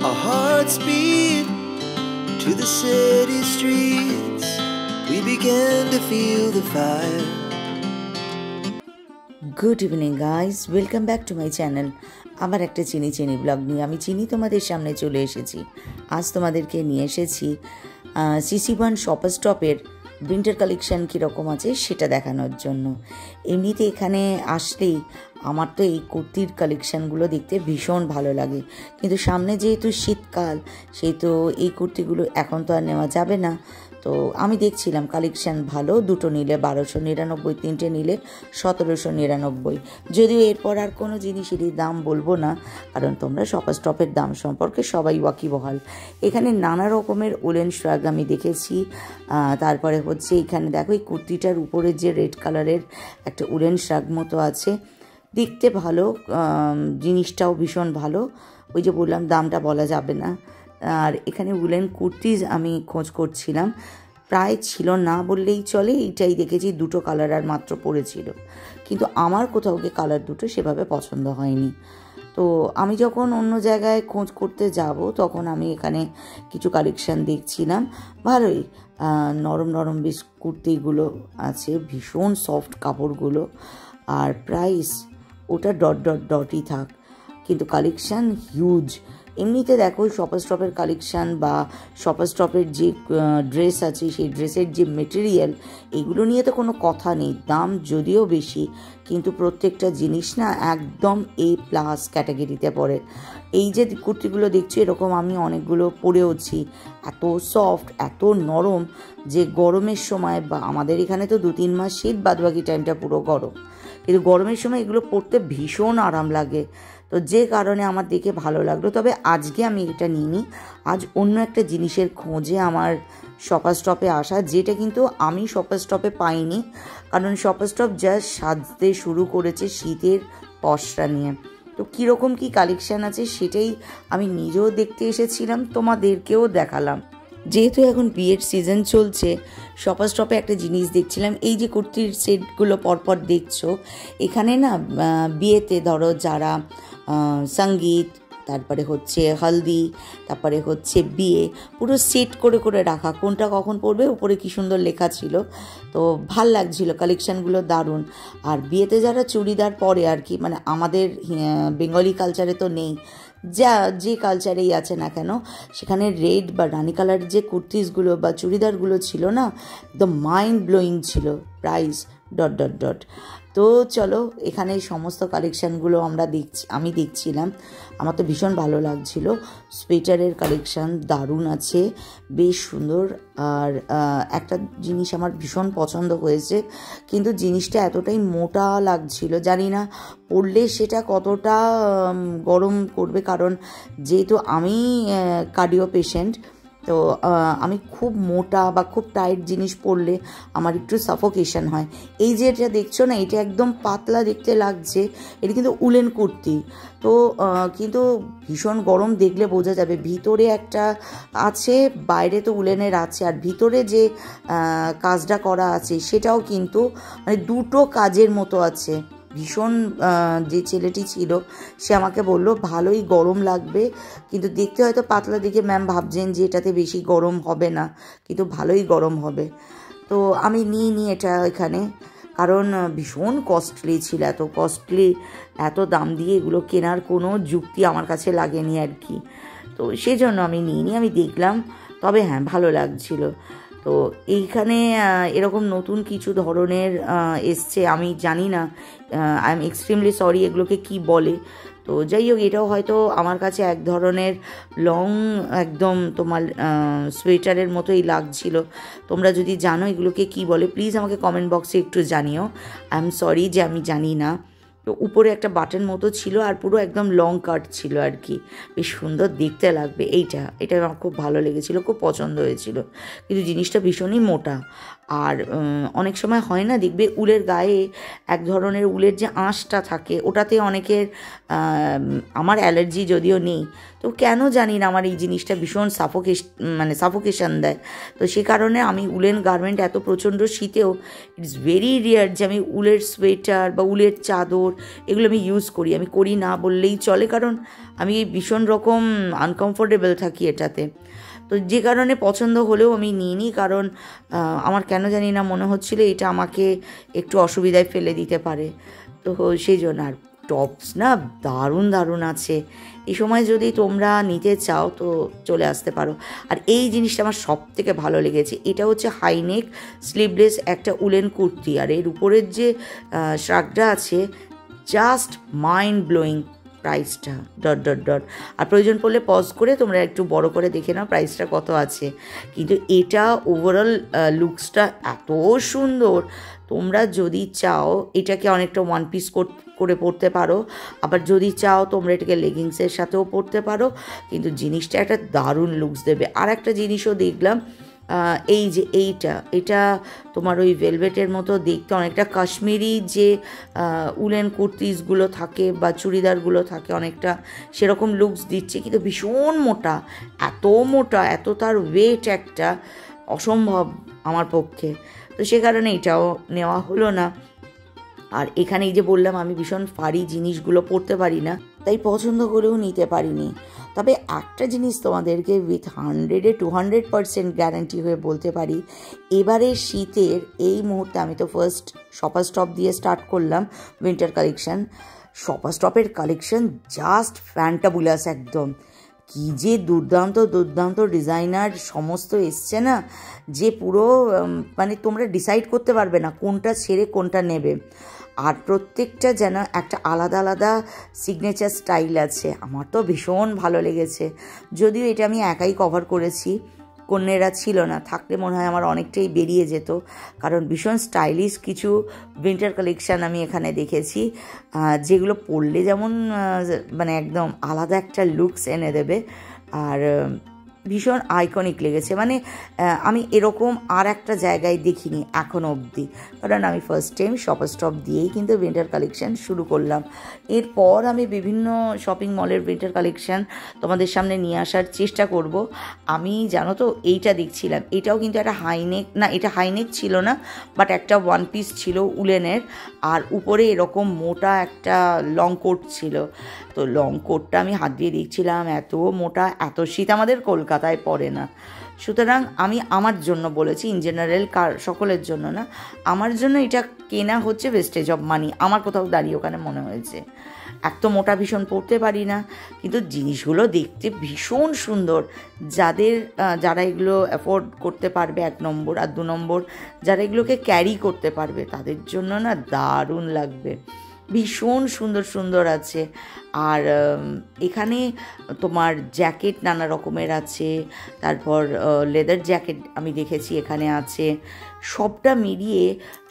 Our hearts beat to the city streets. We began to feel the fire. Good evening guys, welcome back to my channel. আবার একটা চিনি blog নিয়ে আমি তোমাদের সামনে চলে এসেছি। আজ তোমাদেরকে নিয়ে এসেছি CC1 শপার স্টপের উইন্টার কালেকশান কীরকম আছে সেটা দেখানোর জন্য। এমনিতে এখানে আসলেই আমার তো এই কুর্তির কালেকশানগুলো দেখতে ভীষণ ভালো লাগে, কিন্তু সামনে যেহেতু শীতকাল সেহেতু এই কুর্তিগুলো এখন তো আর নেওয়া যাবে না। তো আমি দেখছিলাম কালেকশান ভালো, দুটো নিলে 1299, তিনটে নিলে 1799। যদিও এরপর আর কোনো জিনিসেরই দাম বলবো না, কারণ তোমরা শপার স্টপের দাম সম্পর্কে সবাই ওয়াকিবহাল। এখানে নানা রকমের উলেন শ্রাগ আমি দেখেছি। তারপরে হচ্ছে এখানে দেখো এই কুর্তিটার উপরে যে রেড কালারের একটা উলেন শ্রাগ মতো আছে, দেখতে ভালো, জিনিসটাও ভীষণ ভালো। ওই যে বললাম দামটা বলা যাবে না। আর এখানে উলেন কুর্তিজ আমি খোঁজ করছিলাম, প্রায় ছিল না বললেই চলে। এইটাই দেখেছি, দুটো কালার আর মাত্র পড়েছিল, কিন্তু আমার কোথাও গিয়ে কালার দুটো সেভাবে পছন্দ হয়নি। তো আমি যখন অন্য জায়গায় খোঁজ করতে যাব তখন আমি এখানে কিছু কালেকশান দেখছিলাম, ভালোই নরম নরম বেশ কুর্তিগুলো আছে, ভীষণ সফট কাপড়গুলো। আর প্রাইস ওটা ডটই থাক, কিন্তু কালেকশান হিউজ। এমনিতে দেখো শপার স্টপের কালেকশান বা শপার স্টপের যে ড্রেস আছে সেই ড্রেসের যে মেটেরিয়াল, এগুলো নিয়ে তো কোনো কথা নেই। দাম যদিও বেশি, কিন্তু প্রত্যেকটা জিনিস না একদম A+ ক্যাটাগরিতে পড়ে। এই যে কুর্তিগুলো দেখছি এরকম আমি অনেকগুলো পরেওছি, এত সফট এত নরম যে গরমের সময়, বা আমাদের এখানে তো 2-3 মাস শীত, বাদবাকি টাইমটা পুরো গরম, কিন্তু গরমের সময় এগুলো পরতে ভীষণ আরাম লাগে। তো যে কারণে আমার দেখে ভালো লাগলো। তবে আজকে আমি এটা নিইনি, আজ অন্য একটা জিনিসের খোঁজে আমার শপার স্টপে আসা, যেটা কিন্তু আমি শপার স্টপে পাইনি, কারণ শপার স্টপ জাস্ট সাজতে শুরু করেছে শীতের পসরা নিয়ে। তো কীরকম কী কালেকশান আছে সেটাই আমি নিজেও দেখতে এসেছিলাম, তোমাদেরকেও দেখালাম। যেহেতু এখন বিয়ের সিজন চলছে, শপার স্টপে একটা জিনিস দেখছিলাম, এই যে কুর্তির সেটগুলো পরপর দেখছো, এখানে না বিয়েতে ধরো যারা সঙ্গীত, তারপরে হচ্ছে হলদি, তারপরে হচ্ছে বিয়ে, পুরো সেট করে করে রাখা, কোনটা কখন পরবে উপরে কি সুন্দর লেখা ছিল। তো ভাল লাগছিল, কালেকশানগুলো দারুণ। আর বিয়েতে যারা চুড়িদার পরে আর কি, মানে আমাদের বেঙ্গলি কালচারে তো নেই, যে কালচারেই আছে না কেন, সেখানে রেড বা রানি কালার যে কুর্তিসগুলো বা চুড়িদারগুলো ছিল না, একদম মাইন্ড ব্লোয়িং ছিল। Price dot. তো চলো, এখানে সমস্ত কালেকশানগুলো আমি দেখছিলাম, আমার তো ভীষণ ভালো লাগছিল। সোয়েটারের কালেকশান দারুণ আছে, বেশ সুন্দর। আর একটা জিনিস আমার ভীষণ পছন্দ হয়েছে, কিন্তু জিনিসটা এতটাই মোটা লাগছিল, জানি না পরলে সেটা কতটা গরম করবে, কারণ যেহেতু আমি কার্ডিও পেশেন্ট, তো আমি খুব মোটা বা খুব টাইট জিনিস পরলে আমার একটু সাফোকেশন হয়। এই যে এটা দেখছো না, এটা একদম পাতলা দেখতে লাগছে, এটা কিন্তু উলেন কুর্তি। তো কিন্তু ভীষণ গরম, দেখলে বোঝা যাবে। ভিতরে একটা আছে, বাইরে তো উলেনের আছে, আর ভিতরে যে কাজটা করা আছে সেটাও কিন্তু মানে দুটো কাজের মতো আছে। ভীষণ, যে ছেলেটি ছিল সে আমাকে বলল ভালোই গরম লাগবে, কিন্তু দেখতে হয়তো পাতলা দিকে ম্যাম ভাবছেন যে এটাতে বেশি গরম হবে না, কিন্তু ভালোই গরম হবে। তো আমি নিইনি এটা এখানে, কারণ ভীষণ কস্টলি ছিল। এত কস্টলি, এত দাম দিয়ে এগুলো কেনার কোনো যুক্তি আমার কাছে লাগেনি আর কি। তো সেই জন্য আমি নিইনি, আমি দেখলাম। তবে হ্যাঁ, ভালো লাগছিল। তো এইখানে এরকম নতুন কিছু ধরনের এসছে, আমি জানি না, আই এম এক্সট্রিমলি সরি এগুলোকে কি বলে। তো যাই হোক, এটাও হয়তো আমার কাছে এক ধরনের লং, একদম তোমার সোয়েটারের মতোই লাগছিল। তোমরা যদি জানো এগুলোকে কি বলে, প্লিজ আমাকে কমেন্ট বক্সে একটু জানিও। আই এম সরি যে আমি জানি না। তো উপরে একটা বাটন মতো ছিল, আর পুরো একদম লং কাট ছিল আর কি, বেশ সুন্দর দেখতে লাগবে। এটা আমার খুব ভালো লেগেছিলো, খুব পছন্দ হয়েছিল, কিন্তু জিনিসটা ভীষণই মোটা। আর অনেক সময় হয় না, দেখবে উলের গায়ে এক ধরনের উলের যে আঁশটা থাকে, ওটাতে অনেকের, আমার অ্যালার্জি যদিও নেই, তো কেন জানি না আমার এই জিনিসটা ভীষণ সাফোকেশন দেয়। তো সে কারণে আমি উলেন গার্মেন্ট এত প্রচণ্ড শীতেও ইটস ভেরি রেয়ার যে আমি উলের সোয়েটার বা উলের চাদর এগুলো আমি ইউজ করি, আমি করি না বললেই চলে, কারণ আমি ভীষণ রকম আনকমফোর্টেবল থাকি এটাতে। তো যে কারণে পছন্দ হলেও আমি নিইনি, কারণ আমার কেন জানি না মনে হচ্ছিল এটা আমাকে একটু অসুবিধায় ফেলে দিতে পারে। তো সেই জন্য। আর টপস না দারুণ দারুণ আছে, এই সময় যদি তোমরা নিতে চাও তো চলে আসতে পারো। আর এই জিনিসটা আমার সব থেকে ভালো লেগেছে, এটা হচ্ছে হাইনেক স্লিভলেস একটা উলেন কুর্তি, আর এর উপরের যে শ্রাগটা আছে জাস্ট মাইন্ড ব্লোয়িং। প্রাইসটা ... আর প্রয়োজন পড়লে পজ করে তোমরা একটু বড় করে দেখে নাও প্রাইসটা কত আছে। কিন্তু এটা ওভারঅল লুকসটা এত সুন্দর, তোমরা যদি চাও এটাকে অনেকটা ওয়ান পিস করে পরতে পারো, আবার যদি চাও তোমরা এটাকে লেগিংসের সাথেও পরতে পারো, কিন্তু জিনিসটা একটা দারুণ লুকস দেবে। আর একটা জিনিসও দেখলাম, এই যে এটা তোমার ওই ভেলভেটের মতো দেখতে, অনেকটা কাশ্মীরি যে উলেন কুর্তিসগুলো থাকে বা চুড়িদারগুলো থাকে অনেকটা সেরকম লুকস দিচ্ছে, কিন্তু ভীষণ মোটা, এত তার ওয়েট একটা অসম্ভব আমার পক্ষে। তো সে কারণে এটাও নেওয়া হলো না। আর এখানে এই যে বললাম আমি ভীষণ ফারি জিনিসগুলো পরতে পারি না, তাই পছন্দ করেও নিতে পারিনি। তবে একটা জিনিস তোমাদেরকে উইথ 100-200% গ্যারান্টি হয়ে বলতে পারি, এবারে শীতের এই মুহূর্তে আমি তো ফার্স্ট শপার স্টপ দিয়ে স্টার্ট করলাম উইন্টার কালেকশন। শপার স্টপের কালেকশন জাস্ট ফ্যান্টাবুলাস একদম। কি যে দুর্দান্ত ডিজাইনার সমস্ত এসছে না, যে পুরো মানে তোমরা ডিসাইড করতে পারবে না কোনটা ছেড়ে কোনটা নেবে। আর প্রত্যেকটা যেন একটা আলাদা সিগনেচার স্টাইল আছে, আমার তো ভীষণ ভালো লেগেছে। যদিও এটা আমি একাই কভার করেছি, কন্যারা ছিল না, থাকলে মনে হয় আমার অনেকটাই বেরিয়ে যেত, কারণ ভীষণ স্টাইলিশ কিছু উইন্টার কালেকশান আমি এখানে দেখেছি, যেগুলো পরলে যেমন মানে একদম আলাদা একটা লুকস এনে দেবে। আর ভীষণ আইকনিক লেগেছে, মানে আমি এরকম আর একটা জায়গায় দেখিনি এখনও অবধি, কারণ আমি ফার্স্ট টাইম শপার স্টপ দিয়েই কিন্তু উইন্টার কালেকশান শুরু করলাম। এরপর আমি বিভিন্ন শপিং মলের উইন্টার কালেকশান তোমাদের সামনে নিয়ে আসার চেষ্টা করব। আমি জানো তো এইটা দেখছিলাম, এটাও কিন্তু একটা হাইনেক না, এটা হাইনেক ছিল না, বাট একটা ওয়ান পিস ছিল উলেনের, আর উপরে এরকম মোটা একটা লং কোট ছিল। তো লং কোটটা আমি হাত দিয়ে দেখছিলাম, এত মোটা, এত শীত আমাদের কলকাতায় পড়ে না। সুতরাং আমি আমার জন্য বলেছি, ইন জেনারেল সকলের জন্য না, আমার জন্য এটা কেনা হচ্ছে ওয়েস্টেজ অফ মানি, আমার কোথাও দাঁড়িয়ে ওখানে মনে হয়েছে। এত মোটা ভীষণ পরতে পারি না, কিন্তু জিনিসগুলো দেখতে ভীষণ সুন্দর। যারা এগুলো অ্যাফোর্ড করতে পারবে 1 নম্বর, আর 2 নম্বর যারা এগুলোকে ক্যারি করতে পারবে তাদের জন্য না দারুণ লাগবে, ভীষণ সুন্দর আছে। আর এখানে তোমার জ্যাকেট নানা রকমের আছে, তারপর লেদার জ্যাকেট আমি দেখেছি এখানে আছে। সবটা মিলিয়ে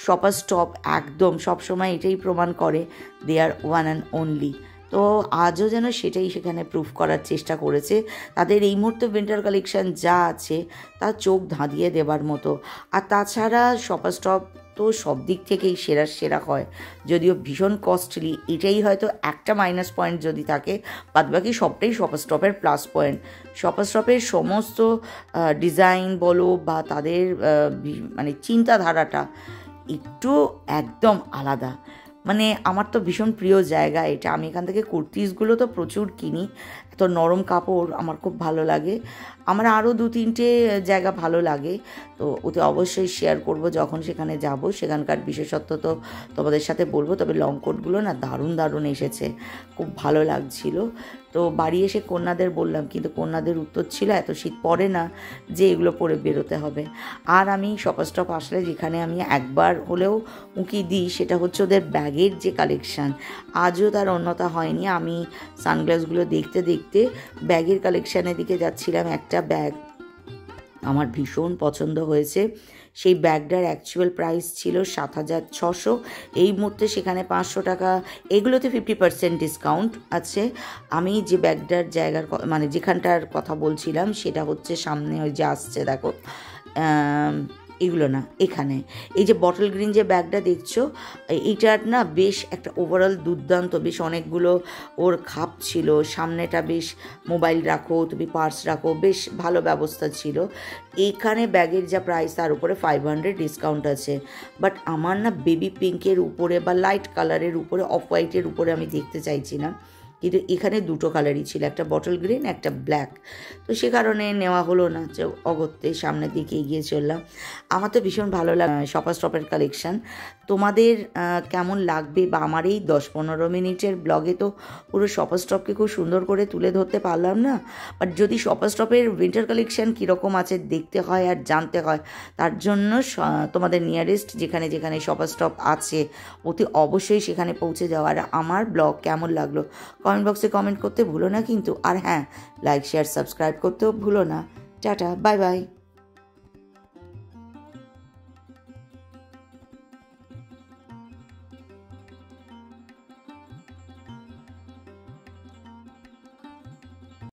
শপার স্টপ একদম সবসময় এটাই প্রমাণ করে দে আর ওয়ান অ্যান্ড অনলি। তো আজও যেন সেটাই সেখানে প্রুফ করার চেষ্টা করেছে। তাদের এই মুহূর্তে উইন্টার কালেকশান যা আছে তা চোখ ধাঁধিয়ে দেবার মতো। আর তাছাড়া শপার স্টপ তো সব দিক থেকেই সেরা হয়, যদিও ভীষণ কস্টলি, এটাই হয়তো একটা মাইনাস পয়েন্ট যদি থাকে, বাদবাকি সবটাই শপার স্টপের প্লাস পয়েন্ট। শপার স্টপের সমস্ত ডিজাইন বলো বা তাদের মানে চিন্তাধারাটা একটু একদম আলাদা, মানে আমার তো ভীষণ প্রিয় জায়গা এটা। আমি এখান থেকে কুর্তিসগুলো তো প্রচুর কিনি, এত নরম কাপড় আমার খুব ভালো লাগে। আমার আরও 2-3টে জায়গা ভালো লাগে, তো ওতে অবশ্যই শেয়ার করব যখন সেখানে যাব, সেখানকার বিশেষত্ব তো তোমাদের সাথে বলবো। তবে লং কোটগুলো না দারুণ এসেছে, খুব ভালো লাগছিল। তো বাড়ি এসে কন্যাদের বললাম, কিন্তু কন্যাদের উত্তর ছিল এত শীত পড়ে না যে এগুলো পরে বেরোতে হবে। আর আমি শপার স্টপ আসলে যেখানে আমি একবার হলেও উঁকি দিই সেটা হচ্ছে ওদের ব্যাগের যে কালেকশান, আজও তার অন্যতা হয়নি। আমি সানগ্লাসগুলো দেখতে ব্যাগের কালেকশানের দিকে যাচ্ছিলাম, একটা ব্যাগ আমার ভীষণ পছন্দ হয়েছে। সেই ব্যাগটার অ্যাকচুয়াল প্রাইস ছিল 7,600, এই মুহূর্তে সেখানে 500 টাকা, এগুলোতে 50% ডিসকাউন্ট আছে। আমি যে ব্যাগটার জায়গার মানে যেখানটার কথা বলছিলাম সেটা হচ্ছে সামনে ওই যে আসছে দেখো এগুলো না, এখানে এই যে বটল গ্রিন যে ব্যাগটা দেখছো, এইটার না বেশ একটা ওভারঅল দুর্দান্ত, বেশ অনেকগুলো ওর খাপ ছিল, সামনেটা বেশ মোবাইল রাখো, তুমি পার্স রাখো, বেশ ভালো ব্যবস্থা ছিল। এইখানে ব্যাগের যা প্রাইস তার উপরে 500 ডিসকাউন্ট আছে। বাট আমার না বেবি পিঙ্কের উপরে বা লাইট কালারের উপরে, অফ হোয়াইটের উপরে আমি দেখতে চাইছি না, কিন্তু এখানে দুটো কালারই ছিল, একটা বটল গ্রিন একটা ব্ল্যাক। তো সে কারণে নেওয়া হলো না, যে অগত্যে সামনের দিকে এগিয়ে চললাম। আমার তো ভীষণ ভালো লাগে শপার স্টপের কালেকশান। তোমাদের কেমন লাগবে, বা আমার এই 10-15 মিনিটের ব্লগে তো পুরো শপার স্টপকে খুব সুন্দর করে তুলে ধরতে পারলাম না। বাট যদি শপার স্টপের উইন্টার কালেকশান কীরকম আছে দেখতে হয় আর জানতে হয়, তার জন্য তোমাদের নিয়ারেস্ট যেখানে যেখানে শপার স্টপ আছে অতি অবশ্যই সেখানে পৌঁছে যাওয়া। আর আমার ব্লগ কেমন লাগলো কমেন্ট বক্সে কমেন্ট করতে ভুলো না কিন্তু। আর হ্যাঁ, লাইক শেয়ার সাবস্ক্রাইব করতেও ভুলো না। Tata, bye bye.